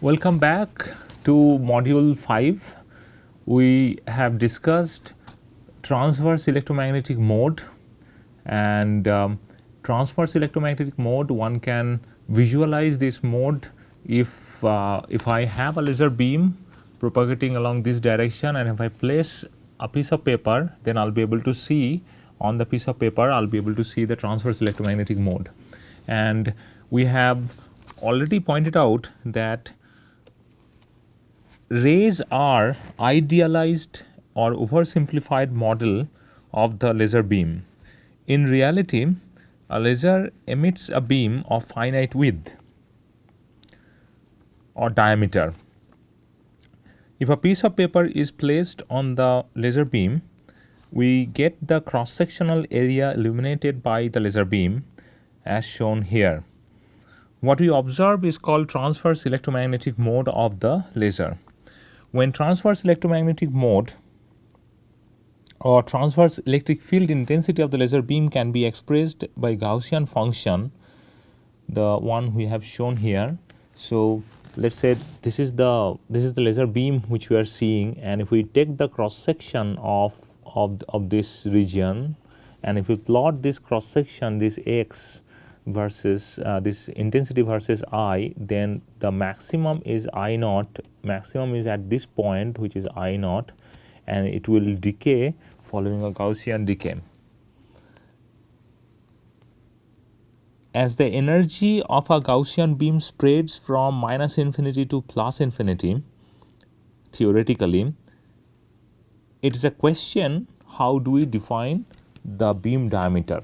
Welcome back to module 5. We have discussed transverse electromagnetic mode, and transverse electromagnetic mode, one can visualize this mode if I have a laser beam propagating along this direction, and if I place a piece of paper, then I will be able to see on the piece of paper, I will be able to see the transverse electromagnetic mode. And we have already pointed out that rays are idealized or oversimplified model of the laser beam. In reality, a laser emits a beam of finite width or diameter. If a piece of paper is placed on the laser beam, we get the cross-sectional area illuminated by the laser beam as shown here. What we observe is called transverse electromagnetic mode of the laser. When transverse electromagnetic mode or transverse electric field intensity of the laser beam can be expressed by Gaussian function, the one we have shown here. So let's say this is the laser beam which we are seeing, and if we take the cross section of this region, and if we plot this cross section, this x versus this intensity versus I, then the maximum is I naught. Maximum is at this point, which is I naught, and it will decay following a Gaussian decay. As the energy of a Gaussian beam spreads from minus infinity to plus infinity, theoretically, it is a question, how do we define the beam diameter?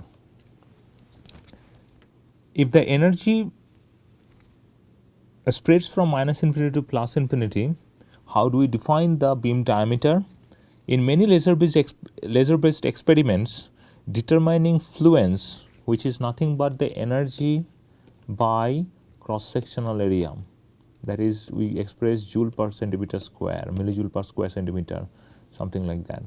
If the energy spreads from minus infinity to plus infinity, how do we define the beam diameter? In many laser-based experiments, determining fluence, which is nothing but the energy by cross-sectional area, that is, we express joule per centimeter square, millijoule per square centimeter, something like that.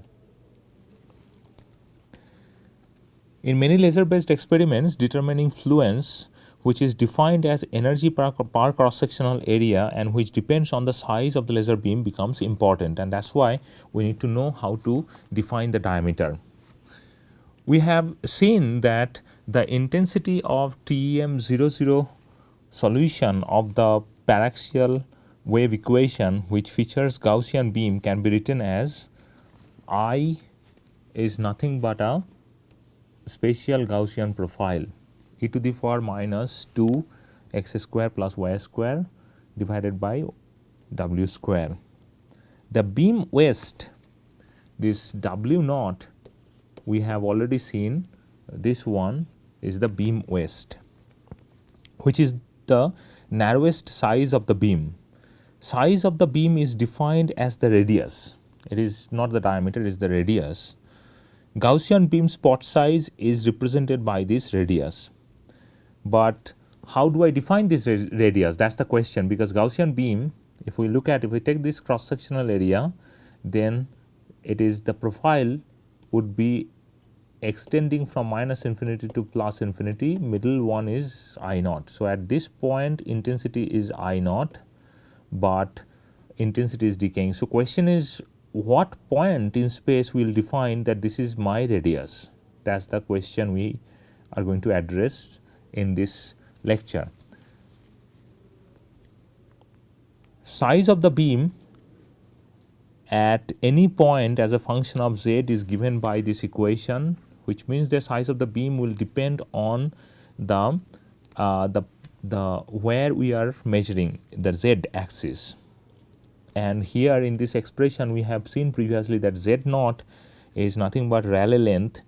In many laser-based experiments, determining fluence, which is defined as energy per cross-sectional area and which depends on the size of the laser beam, becomes important, and that's why we need to know how to define the diameter. We have seen that the intensity of TEM00 solution of the paraxial wave equation, which features Gaussian beam, can be written as I is nothing but a spatial Gaussian profile, e to the power minus 2 x square plus y square divided by w square. The beam waist, this w naught, we have already seen, this one is the beam waist, which is the narrowest size of the beam. Size of the beam is defined as the radius. It is not the diameter, it is the radius. Gaussian beam spot size is represented by this radius. But how do I define this radius? That's the question, because Gaussian beam, if we take this cross-sectional area, then it is the profile would be extending from minus infinity to plus infinity. Middle one is I naught. So at this point, intensity is I naught, but intensity is decaying. So question is, what point in space will define that this is my radius? That's the question we are going to address in this lecture. Size of the beam at any point as a function of z is given by this equation, which means the size of the beam will depend on the where we are measuring, the z axis. And here in this expression we have seen previously that z naught is nothing but Rayleigh length.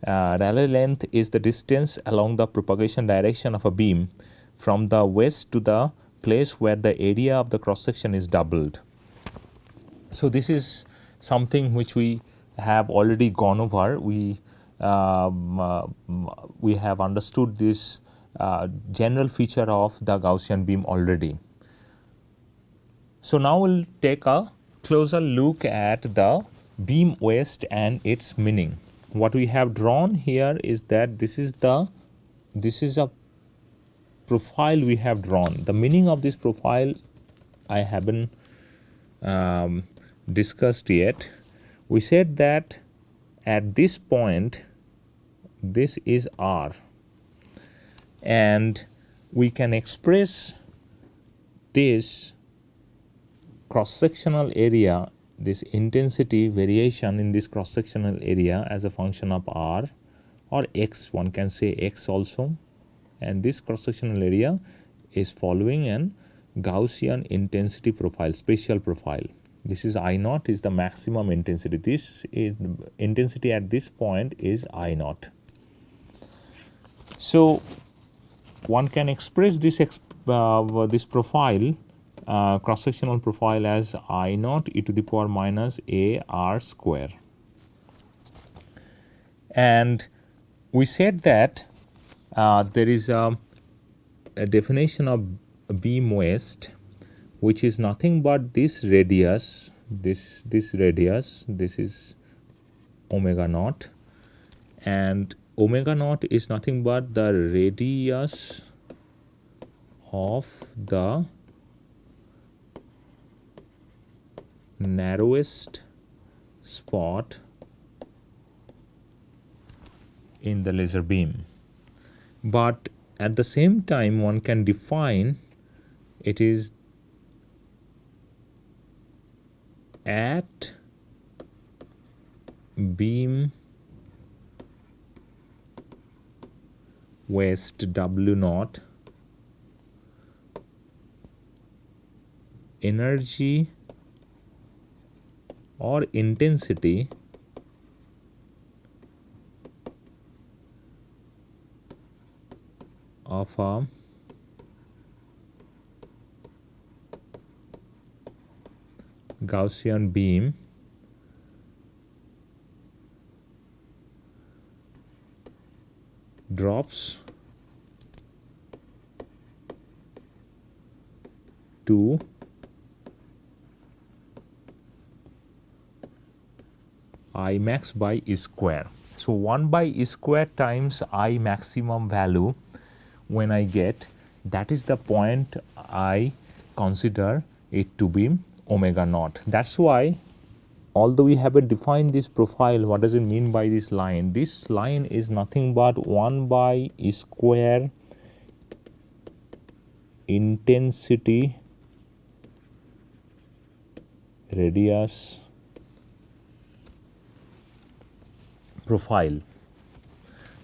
Rayleigh length is the distance along the propagation direction of a beam from the west to the place where the area of the cross section is doubled. So this is something which we have already gone over. We have understood this general feature of the Gaussian beam already. So now we'll take a closer look at the beam waist and its meaning. What we have drawn here is that this is a profile we have drawn. The meaning of this profile I haven't discussed yet. We said that at this point, this is R, and we can express this cross-sectional area, this intensity variation in this cross-sectional area as a function of R or X, one can say X also, and this cross-sectional area is following an Gaussian intensity profile, spatial profile. This is I naught is the maximum intensity. This is intensity at this point is I naught. So one can express this profile, cross-sectional profile, as I naught e to the power minus a r square. And we said that there is a definition of beam waste, which is nothing but this radius, this radius, this is omega naught, and omega naught is nothing but the radius of the narrowest spot in the laser beam. But at the same time, one can define it is at beam waste W naught, energy or intensity of a Gaussian beam drops to I max by E square. So 1 by E square times I maximum value, when I get, that is the point I consider it to be omega naught. That's why, although we haven't defined this profile, what does it mean by this line? This line is nothing but 1 by E square intensity radius profile.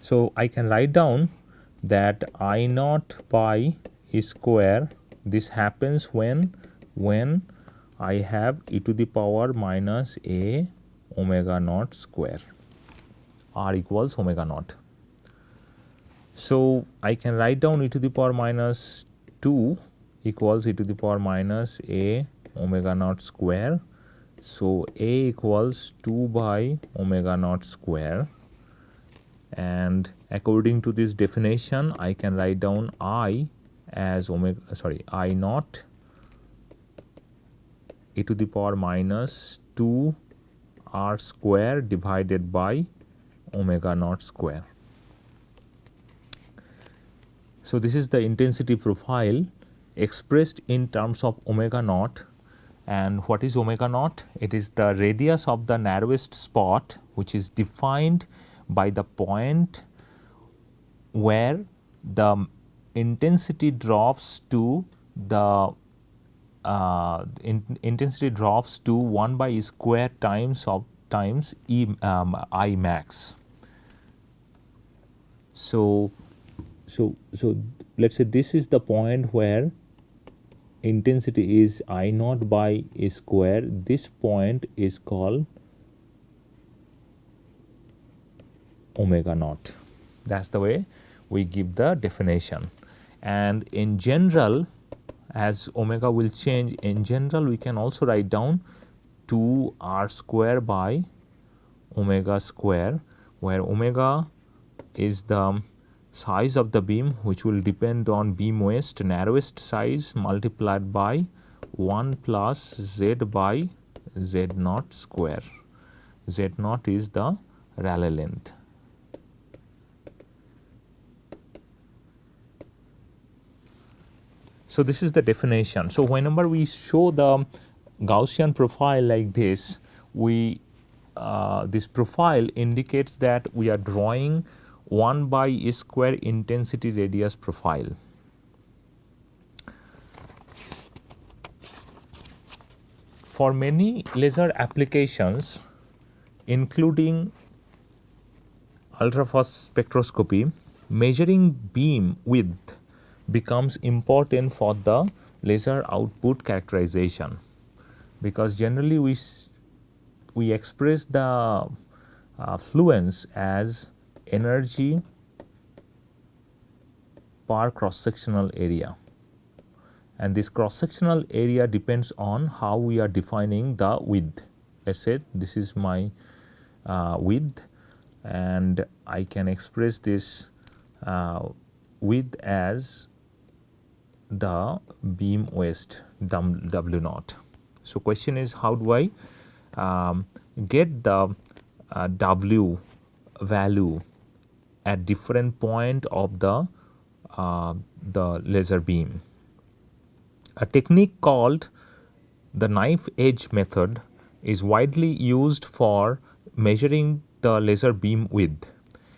So I can write down that I naught by E square, this happens when I have e to the power minus a omega naught square, r equals omega naught. So I can write down e to the power minus 2 equals e to the power minus a omega naught square. So a equals 2 by omega naught square, and according to this definition I can write down I as I naught e to the power minus 2 r square divided by omega naught square. So this is the intensity profile expressed in terms of omega naught. And what is omega naught? It is the radius of the narrowest spot, which is defined by the point where the intensity drops to the intensity drops to 1 by E square times E I max. So let's say this is the point where intensity is I naught by E square. This point is called omega naught. That's the way we give the definition. And in general, as omega will change, in general we can also write down 2 r square by omega square, where omega is the size of the beam, which will depend on beam waste, narrowest size, multiplied by 1 plus z by z naught square. Z naught is the Rayleigh length. So this is the definition. So whenever we show the Gaussian profile like this, we this profile indicates that we are drawing 1 by E square intensity radius profile. For many laser applications, including ultrafast spectroscopy, measuring beam width becomes important for the laser output characterization, because generally we express the fluence as energy per cross-sectional area, and this cross-sectional area depends on how we are defining the width. Let's say this is my width, and I can express this width as the beam waist W naught. So question is, how do I get the W value at different point of the laser beam? A technique called the knife edge method is widely used for measuring the laser beam width.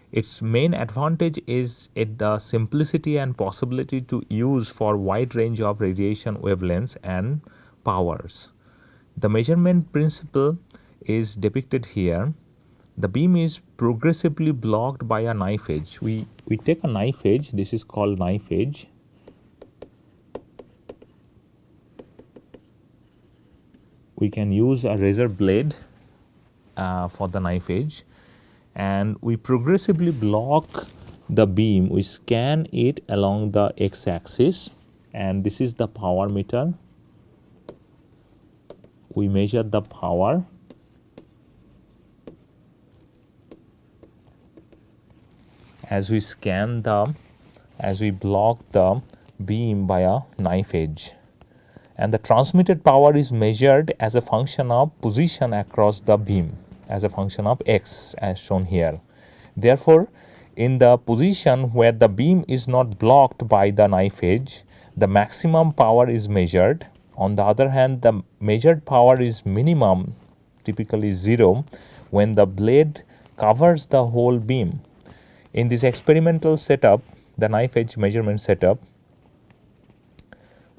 Its main advantage is the simplicity and possibility to use for wide range of radiation wavelengths and powers. The measurement principle is depicted here. The beam is progressively blocked by a knife edge. We take a knife edge, this is called knife edge. We can use a razor blade for the knife edge, and we progressively block the beam. We scan it along the x-axis, and this is the power meter. We measure the power as we block the beam by a knife edge, and the transmitted power is measured as a function of position across the beam, as a function of x, as shown here. Therefore, in the position where the beam is not blocked by the knife edge, the maximum power is measured. On the other hand, the measured power is minimum, typically 0, when the blade covers the whole beam. In this experimental setup, the knife edge measurement setup,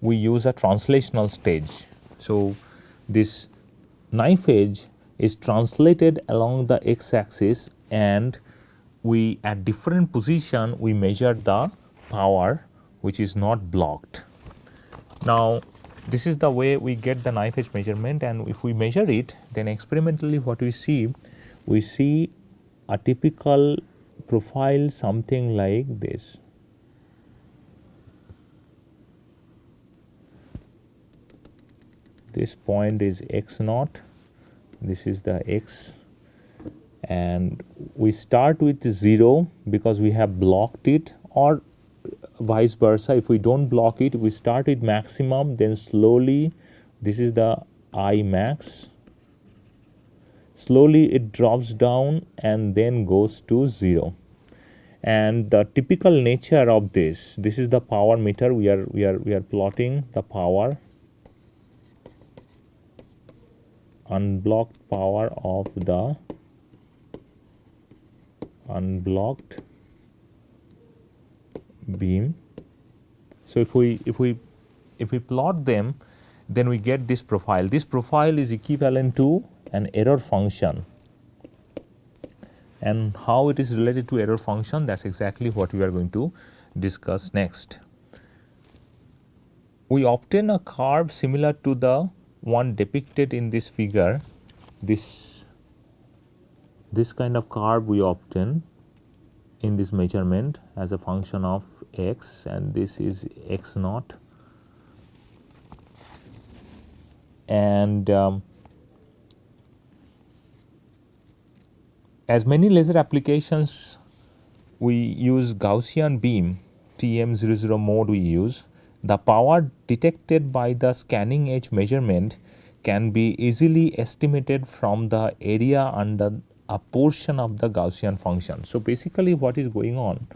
we use a translational stage. So this knife edge is translated along the x-axis, and we at different position we measure the power which is not blocked. Now this is the way we get the knife edge measurement, and if we measure it, then experimentally what we see a typical profile something like this. This point is x naught, this is the x, and we start with 0 because we have blocked it, or vice versa. If we don't block it, we start with maximum, then slowly, this is the I max, slowly it drops down and then goes to 0. And the typical nature of this is the power meter. We are plotting the power, unblocked power of the unblocked beam. So if we plot them, then we get this profile. This profile is equivalent to an error function, and how it is related to error function, that's exactly what we are going to discuss next. We obtain a curve similar to the one depicted in this figure. This kind of curve we obtain in this measurement as a function of x, and this is x naught. And as many laser applications, we use Gaussian beam, TM00 mode we use. The power detected by the scanning edge measurement can be easily estimated from the area under a portion of the Gaussian function. So basically what is going on,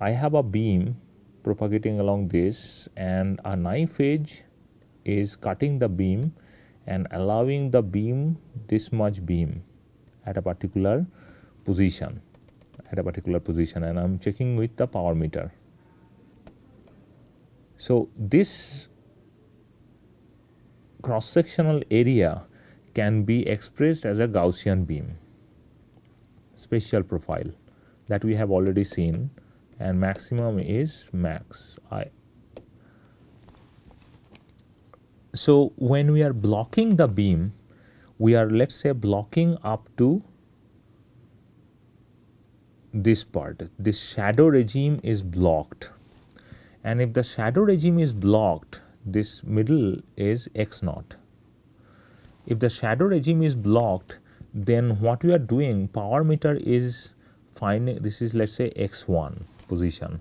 I have a beam propagating along this, and a knife edge is cutting the beam and allowing the beam, this much beam at a particular position, and I am checking with the power meter. So, this cross sectional area can be expressed as a Gaussian beam spatial profile that we have already seen, and maximum is max I. So, when we are blocking the beam, we are, let us say, blocking up to this part, this shadow regime is blocked, and if the shadow regime is blocked, this middle is x naught. If the shadow regime is blocked, then what we are doing, power meter is finding, this is, let us say, x1 position.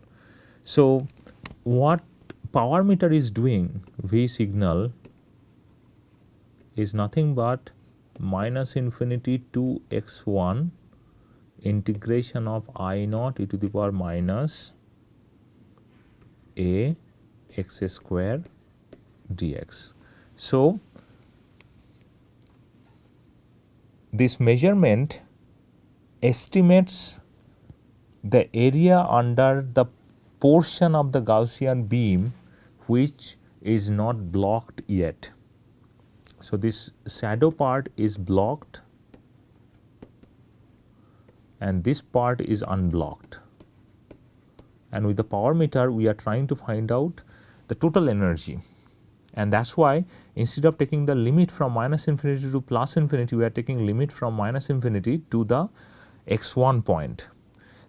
So, what power meter is doing, V signal is nothing but minus infinity to x1 integration of I naught e to the power minus a x square dx. So, this measurement estimates the area under the portion of the Gaussian beam which is not blocked yet. So, this shadow part is blocked and this part is unblocked, and with the power meter we are trying to find out the total energy, and that is why instead of taking the limit from minus infinity to plus infinity, we are taking limit from minus infinity to the x1 point.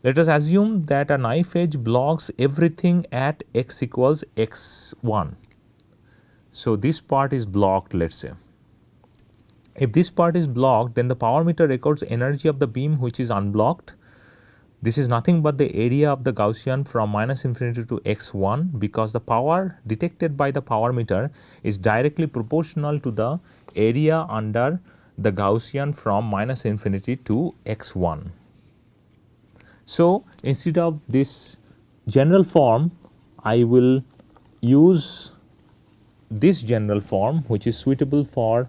Let us assume that a knife edge blocks everything at x equals x1. So, this part is blocked, let us say. If this part is blocked, then the power meter records energy of the beam which is unblocked. This is nothing but the area of the Gaussian from minus infinity to x1, because the power detected by the power meter is directly proportional to the area under the Gaussian from minus infinity to x1. So, instead of this general form, I will use this general form which is suitable for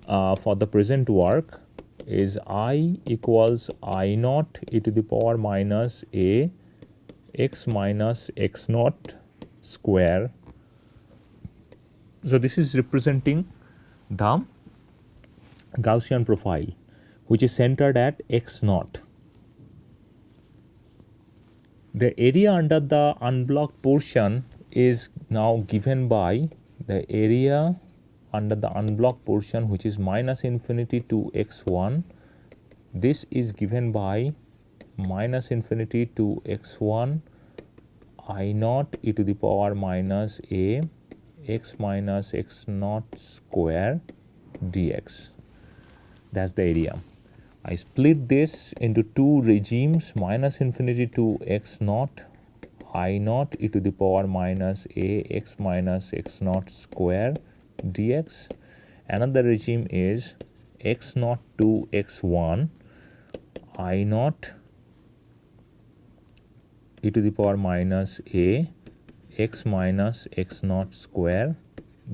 the present work, is I equals I naught e to the power minus a x minus x naught square. So, this is representing the Gaussian profile which is centered at x naught. The area under the unblocked portion is now given by the area under the unblocked portion which is minus infinity to x1. This is given by minus infinity to x1 I naught e to the power minus a x minus x naught square dx. That is the area. I split this into two regimes, minus infinity to x naught I naught e to the power minus a x minus x naught square dx. Another regime is x naught to x1 I naught e to the power minus a x minus x naught square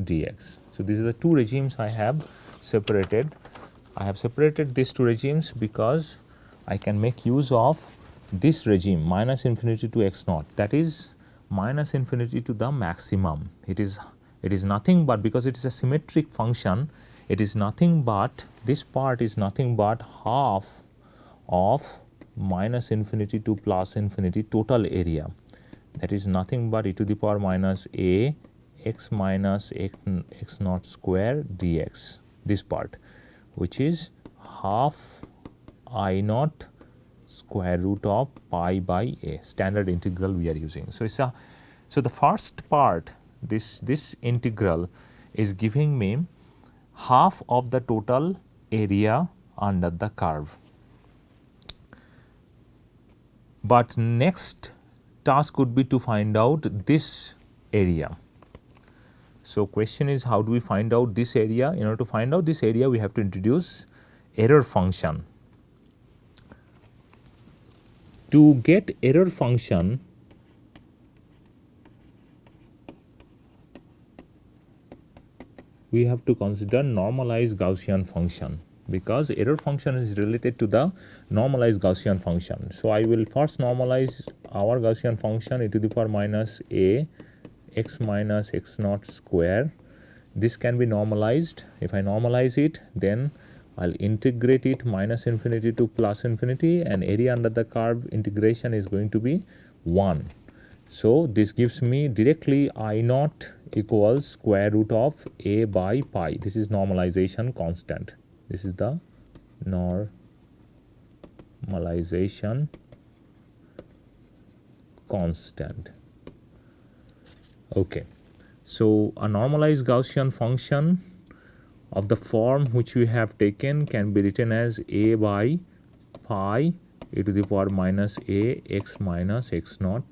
dx. So, these are the two regimes I have separated. I have separated these two regimes because I can make use of this regime minus infinity to x naught, that is minus infinity to the maximum. It is nothing but, because it is a symmetric function, it is nothing but, this part is nothing but half of minus infinity to plus infinity total area, that is nothing but e to the power minus a x minus x naught square dx, this part, which is half I naught square root of pi by a, standard integral we are using. So, so the first part, this integral is giving me half of the total area under the curve. But next task would be to find out this area. So, question is, how do we find out this area? In order to find out this area, we have to introduce error function. To get error function, we have to consider normalized Gaussian function, because error function is related to the normalized Gaussian function. So I will first normalize our Gaussian function e to the power minus a x minus x naught square. This can be normalized. If I normalize it, then I'll integrate it minus infinity to plus infinity, and area under the curve integration is going to be 1. So this gives me directly I naught equals square root of a by pi. This is normalization constant. This is the normalization constant. Okay, so a normalized Gaussian function of the form which we have taken can be written as a by pi e to the power minus a x minus x naught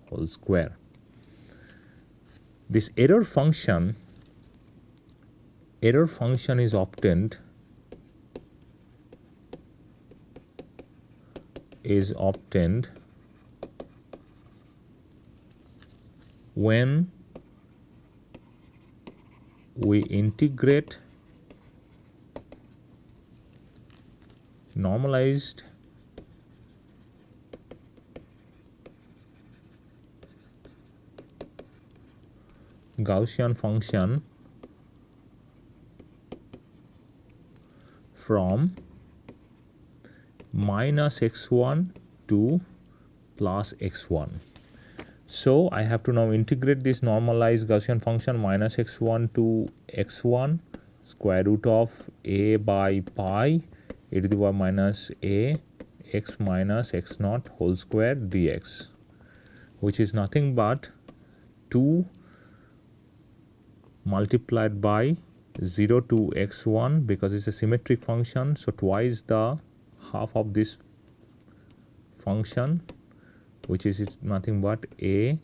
whole square. This error function is obtained when we integrate normalized Gaussian function from minus x1 to plus x1. So I have to now integrate this normalized Gaussian function minus x1 to x1 square root of a by pi e to the power minus a x minus x naught whole square dx, which is nothing but 2 multiplied by 0 to x1, because it's a symmetric function, so twice the half of this function, which is nothing but a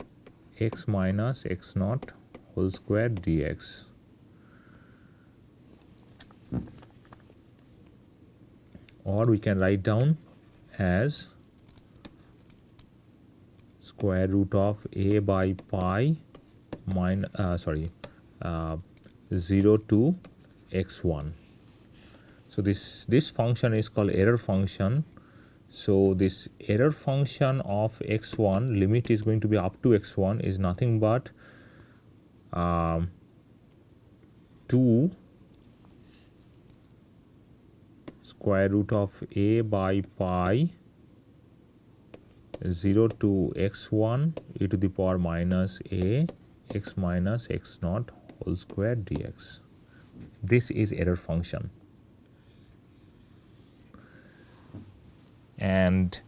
x minus x naught whole square dx. Or we can write down as square root of a by pi minus 0 to x1. So this function is called error function. So this error function of x1, limit is going to be up to x1, is nothing but 2 square root of a by pi 0 to x1 e to the power minus a x minus x naught whole square dx. This is error function. And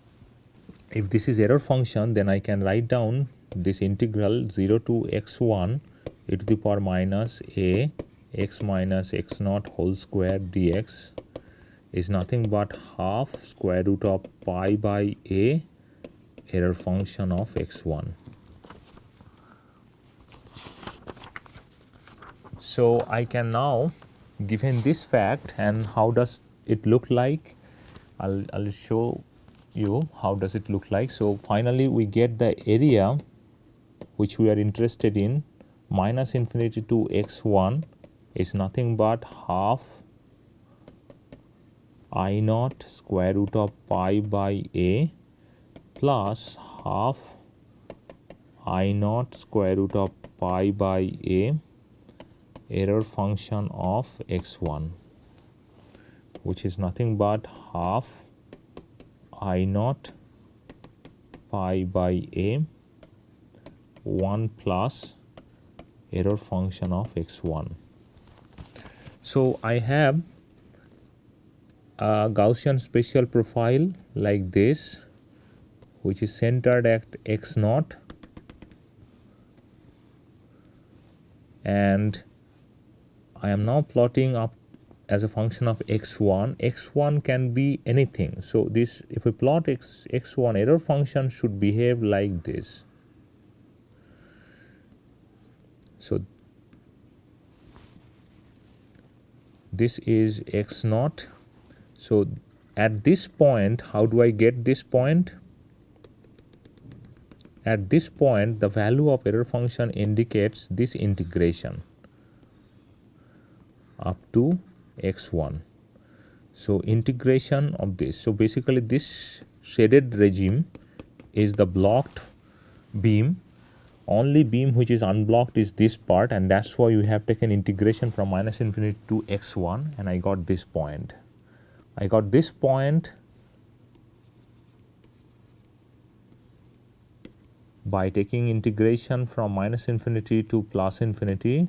if this is error function, then I can write down this integral 0 to x1 e to the power minus a x minus x naught whole square dx is nothing but half square root of pi by a error function of x1. So I can now, given this fact, and how does it look like, I'll show you how does it look like. So finally we get the area which we are interested in, minus infinity to x1 is nothing but half I naught square root of pi by a plus half I naught square root of pi by a error function of x1, which is nothing but half I naught pi by a 1 plus error function of x1. So I have a Gaussian spatial profile like this, which is centered at x naught, and I am now plotting up as a function of x1. x1 can be anything. So this, if we plot x1, error function should behave like this. So this is x naught. So at this point, how do I get this point? At this point, the value of error function indicates this integration. up to x1. So integration of this. So basically this shaded regime is the blocked beam. Only beam which is unblocked is this part, and that's why we have taken integration from minus infinity to x1, and I got this point. I got this point by taking integration from minus infinity to plus infinity,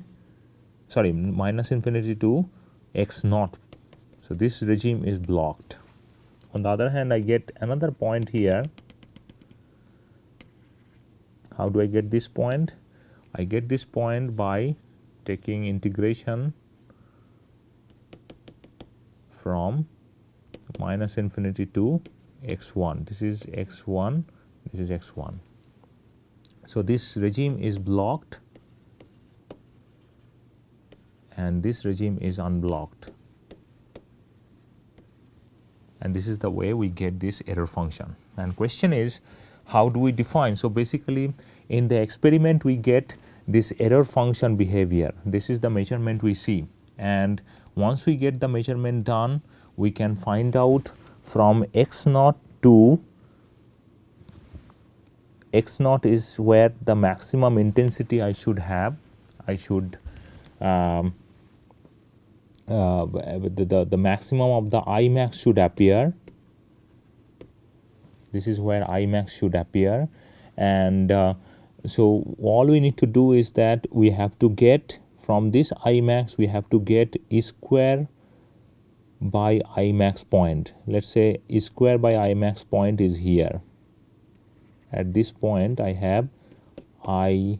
sorry, minus infinity to x naught. So this regime is blocked. On the other hand, I get another point here. How do I get this point? I get this point by taking integration from minus infinity to x1. This is x1, this is x1. So this regime is blocked and this regime is unblocked. And this is the way we get this error function. And question is, how do we define? So basically in the experiment we get this error function behavior. This is the measurement we see, and once we get the measurement done, we can find out from x naught to x naught is where the maximum intensity I should have. I should the maximum of the I max should appear. This is where I max should appear, and so all we need to do is that we have to get from this I max, we have to get E square by I max point. Let's say E square by I max point is here. At this point I have I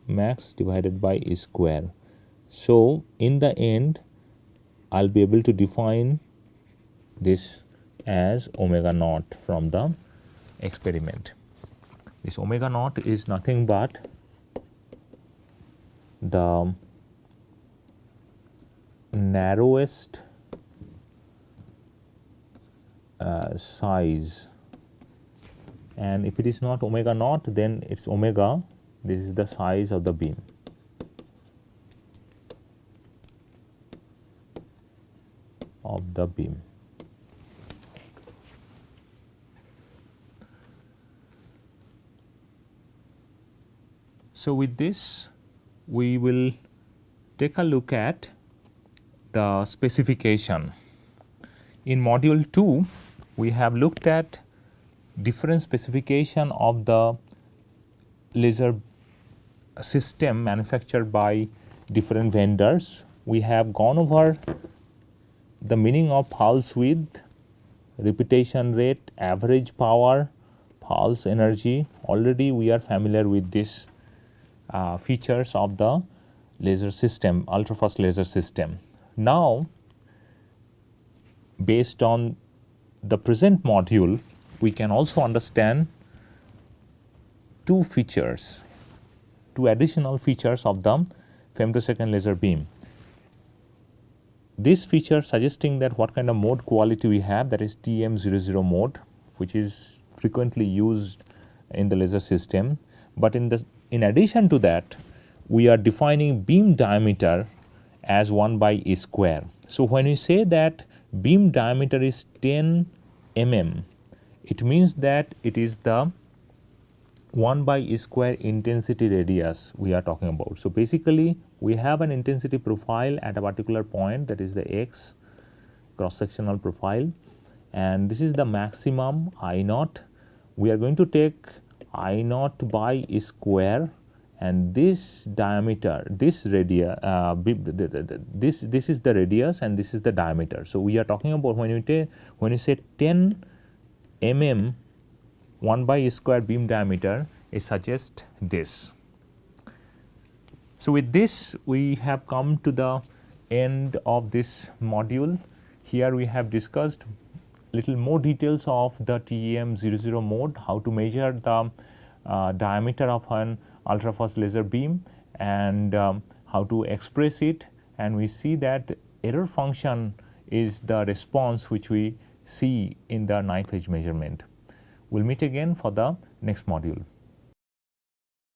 max divided by E square. So in the end I'll be able to define this as omega naught from the experiment. This omega naught is nothing but the narrowest size, and if it is not omega naught, then it's omega. This is the size of the beam. So with this we will take a look at the specification. In module 2 we have looked at different specification of the laser system manufactured by different vendors. We have gone over the meaning of pulse width, repetition rate, average power, pulse energy. Already we are familiar with this features of the laser system, ultrafast laser system. Now based on the present module, we can also understand two additional features of the femtosecond laser beam. This feature suggesting that what kind of mode quality we have, that is TM00 mode, which is frequently used in the laser system. But in addition to that, we are defining beam diameter as 1 by E square. So when we say that beam diameter is 10 mm, it means that it is the 1 by E square intensity radius we are talking about. So basically we have an intensity profile at a particular point, that is the X cross sectional profile, and this is the maximum I naught. We are going to take I naught by E square, and this diameter, this radius, this is the radius and this is the diameter. So we are talking about when you say 10 mm 1 by E square beam diameter, it suggests this. So with this we have come to the end of this module. Here we have discussed little more details of the TM00 mode, how to measure the diameter of an ultrafast laser beam, and how to express it, and we see that error function is the response which we see in the knife edge measurement. We'll meet again for the next module.